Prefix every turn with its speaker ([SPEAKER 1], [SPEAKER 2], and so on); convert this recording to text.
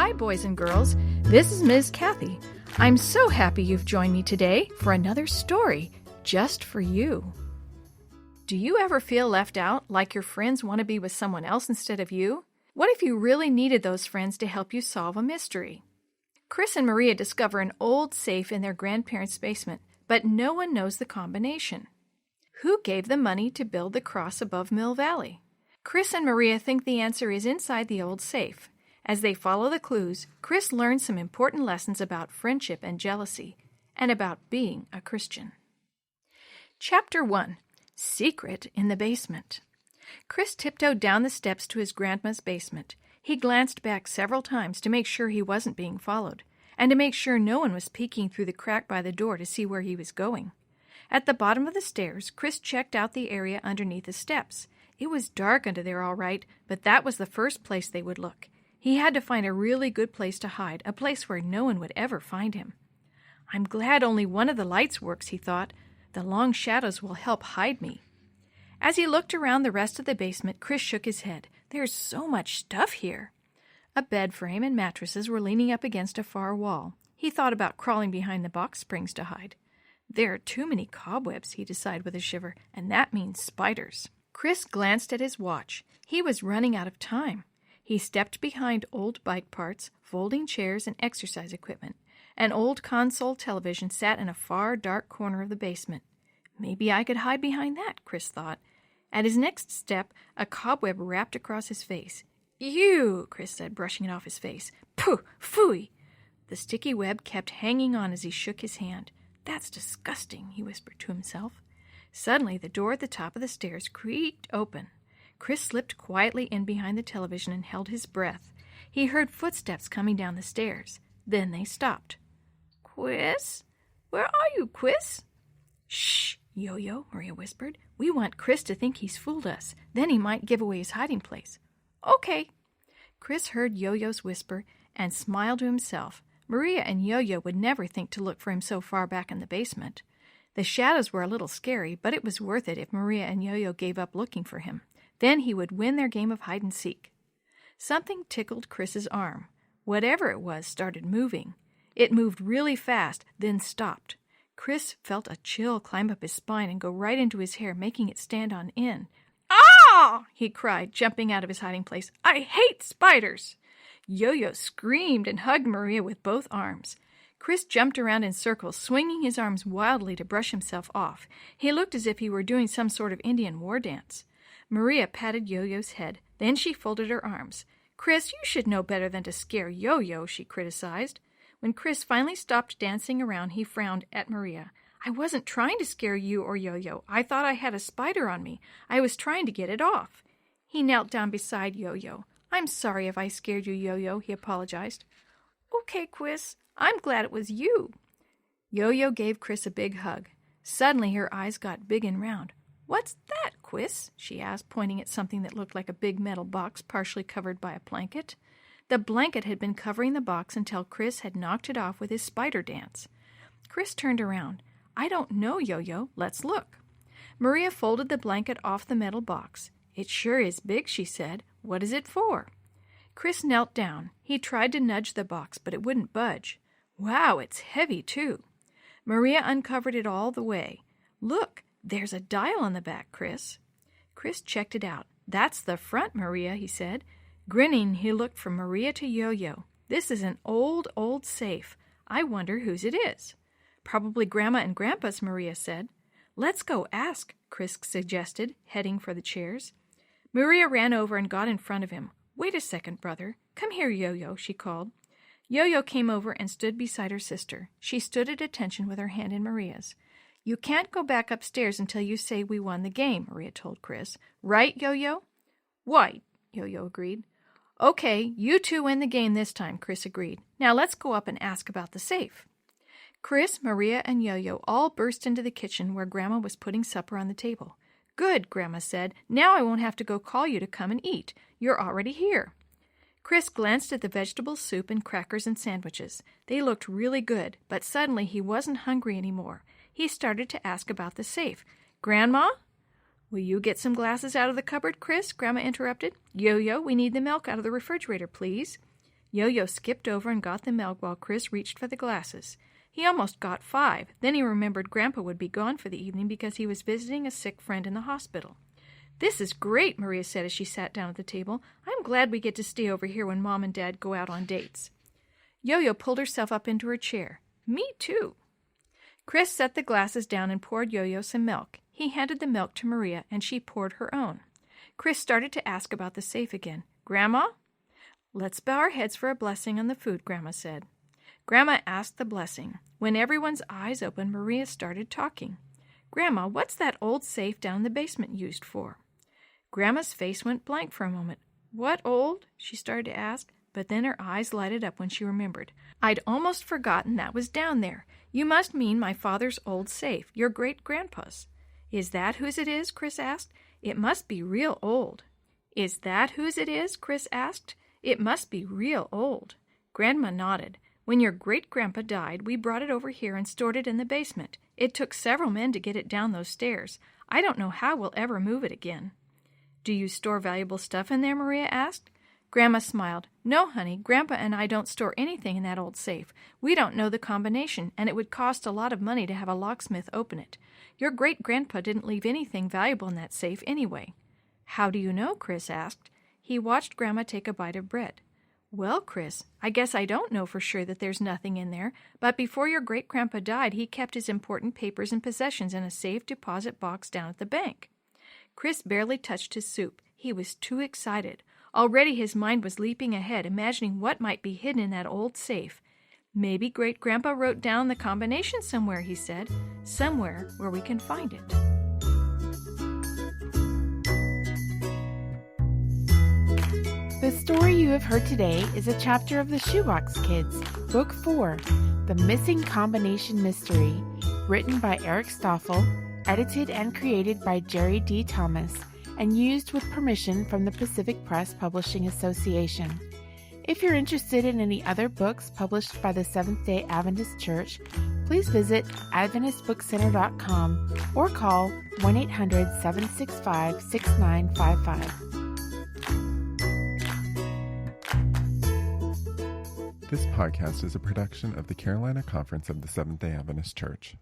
[SPEAKER 1] Hi, boys and girls. This is Ms. Kathy. I'm so happy you've joined me today for another story just for you. Do you ever feel left out, like your friends want to be with someone else instead of you? What if you really needed those friends to help you solve a mystery? Chris and Maria discover an old safe in their grandparents' basement, but no one knows the combination. Who gave them money to build the cross above Mill Valley? Chris and Maria think the answer is inside the old safe. As they follow the clues, Chris learns some important lessons about friendship and jealousy, and about being a Christian. Chapter 1. Secret in the Basement. Chris tiptoed down the steps to his grandma's basement. He glanced back several times to make sure he wasn't being followed, and to make sure no one was peeking through the crack by the door to see where he was going. At the bottom of the stairs, Chris checked out the area underneath the steps. It was dark under there all right, but that was the first place they would look. He had to find a really good place to hide, a place where no one would ever find him. I'm glad only one of the lights works, he thought. The long shadows will help hide me. As he looked around the rest of the basement, Chris shook his head. There's so much stuff here. A bed frame and mattresses were leaning up against a far wall. He thought about crawling behind the box springs to hide. There are too many cobwebs, he decided with a shiver, and that means spiders. Chris glanced at his watch. He was running out of time. He stepped behind old bike parts, folding chairs, and exercise equipment. An old console television sat in a far, dark corner of the basement. Maybe I could hide behind that, Chris thought. At his next step, a cobweb wrapped across his face. Ew, Chris said, brushing it off his face. Pooh, phooey! The sticky web kept hanging on as he shook his hand. That's disgusting, he whispered to himself. Suddenly, the door at the top of the stairs creaked open. Chris slipped quietly in behind the television and held his breath. He heard footsteps coming down the stairs. Then they stopped. Chris? Where are you, Chris? Shh, Yo-Yo, Maria whispered. We want Chris to think he's fooled us. Then he might give away his hiding place. Okay. Chris heard Yo-Yo's whisper and smiled to himself. Maria and Yo-Yo would never think to look for him so far back in the basement. The shadows were a little scary, but it was worth it if Maria and Yo-Yo gave up looking for him. Then he would win their game of hide-and-seek. Something tickled Chris's arm. Whatever it was started moving. It moved really fast, then stopped. Chris felt a chill climb up his spine and go right into his hair, making it stand on end. Ah! He cried, jumping out of his hiding place. I hate spiders! Yo-Yo screamed and hugged Maria with both arms. Chris jumped around in circles, swinging his arms wildly to brush himself off. He looked as if he were doing some sort of Indian war dance. Maria patted Yo-Yo's head. Then she folded her arms. Chris, you should know better than to scare Yo-Yo, she criticized. When Chris finally stopped dancing around, he frowned at Maria. I wasn't trying to scare you or Yo-Yo. I thought I had a spider on me. I was trying to get it off. He knelt down beside Yo-Yo. I'm sorry if I scared you, Yo-Yo, he apologized. Okay, Chris. I'm glad it was you. Yo-Yo gave Chris a big hug. Suddenly her eyes got big and round. What's that, Chris? She asked, pointing at something that looked like a big metal box partially covered by a blanket. The blanket had been covering the box until Chris had knocked it off with his spider dance. Chris turned around. I don't know, Yo-Yo. Let's look. Maria folded the blanket off the metal box. It sure is big, she said. What is it for? Chris knelt down. He tried to nudge the box, but it wouldn't budge. Wow, it's heavy, too. Maria uncovered it all the way. Look, there's a dial on the back, Chris. Chris checked it out. That's the front, Maria, he said. Grinning, he looked from Maria to Yo-Yo. This is an old, old safe. I wonder whose it is. Probably Grandma and Grandpa's, Maria said. Let's go ask, Chris suggested, heading for the chairs. Maria ran over and got in front of him. Wait a second, brother. Come here, Yo-Yo, she called. Yo-Yo came over and stood beside her sister. She stood at attention with her hand in Maria's. You can't go back upstairs until you say we won the game, Maria told Chris. Right, Yo-Yo? Right, Yo-Yo agreed. Okay, you two win the game this time, Chris agreed. Now let's go up and ask about the safe. Chris, Maria, and Yo-Yo all burst into the kitchen where Grandma was putting supper on the table. Good, Grandma said. Now I won't have to go call you to come and eat. You're already here. Chris glanced at the vegetable soup and crackers and sandwiches. They looked really good, but suddenly he wasn't hungry anymore. He started to ask about the safe. Grandma? Will you get some glasses out of the cupboard, Chris? Grandma interrupted. Yo-Yo, we need the milk out of the refrigerator, please. Yo-Yo skipped over and got the milk while Chris reached for the glasses. He almost got 5. Then he remembered Grandpa would be gone for the evening because he was visiting a sick friend in the hospital. "This is great," Maria said as she sat down at the table. "I'm glad we get to stay over here when Mom and Dad go out on dates." Yo-Yo pulled herself up into her chair. "Me too." Chris set the glasses down and poured Yo-Yo some milk. He handed the milk to Maria, and she poured her own. Chris started to ask about the safe again. "Grandma?" "Let's bow our heads for a blessing on the food," Grandma said. Grandma asked the blessing. When everyone's eyes opened, Maria started talking. "Grandma, what's that old safe down in the basement used for?" Grandma's face went blank for a moment. "What old?" she started to ask, but then her eyes lighted up when she remembered. "I'd almost forgotten that was down there. You must mean my father's old safe, your great-grandpa's." "Is that whose it is?" Chris asked. "It must be real old." "Is that whose it is?" Chris asked. "It must be real old." Grandma nodded. "When your great-grandpa died, we brought it over here and stored it in the basement. It took several men to get it down those stairs. I don't know how we'll ever move it again." "Do you store valuable stuff in there?" Maria asked. Grandma smiled. "No, honey, Grandpa and I don't store anything in that old safe. We don't know the combination, and it would cost a lot of money to have a locksmith open it. Your great-grandpa didn't leave anything valuable in that safe anyway." "How do you know?" Chris asked. He watched Grandma take a bite of bread. "Well, Chris, I guess I don't know for sure that there's nothing in there, but before your great-grandpa died, he kept his important papers and possessions in a safe deposit box down at the bank." Chris barely touched his soup. He was too excited. Already his mind was leaping ahead, imagining what might be hidden in that old safe. "Maybe Great-Grandpa wrote down the combination somewhere," he said. "Somewhere where we can find it."
[SPEAKER 2] The story you have heard today is a chapter of the Shoebox Kids, Book 4, The Missing Combination Mystery, written by Eric Stoffel, edited and created by Jerry D. Thomas, and used with permission from the Pacific Press Publishing Association. If you're interested in any other books published by the Seventh-day Adventist Church, please visit AdventistBookCenter.com or call 1-800-765-6955.
[SPEAKER 3] This podcast is a production of the Carolina Conference of the Seventh-day Adventist Church.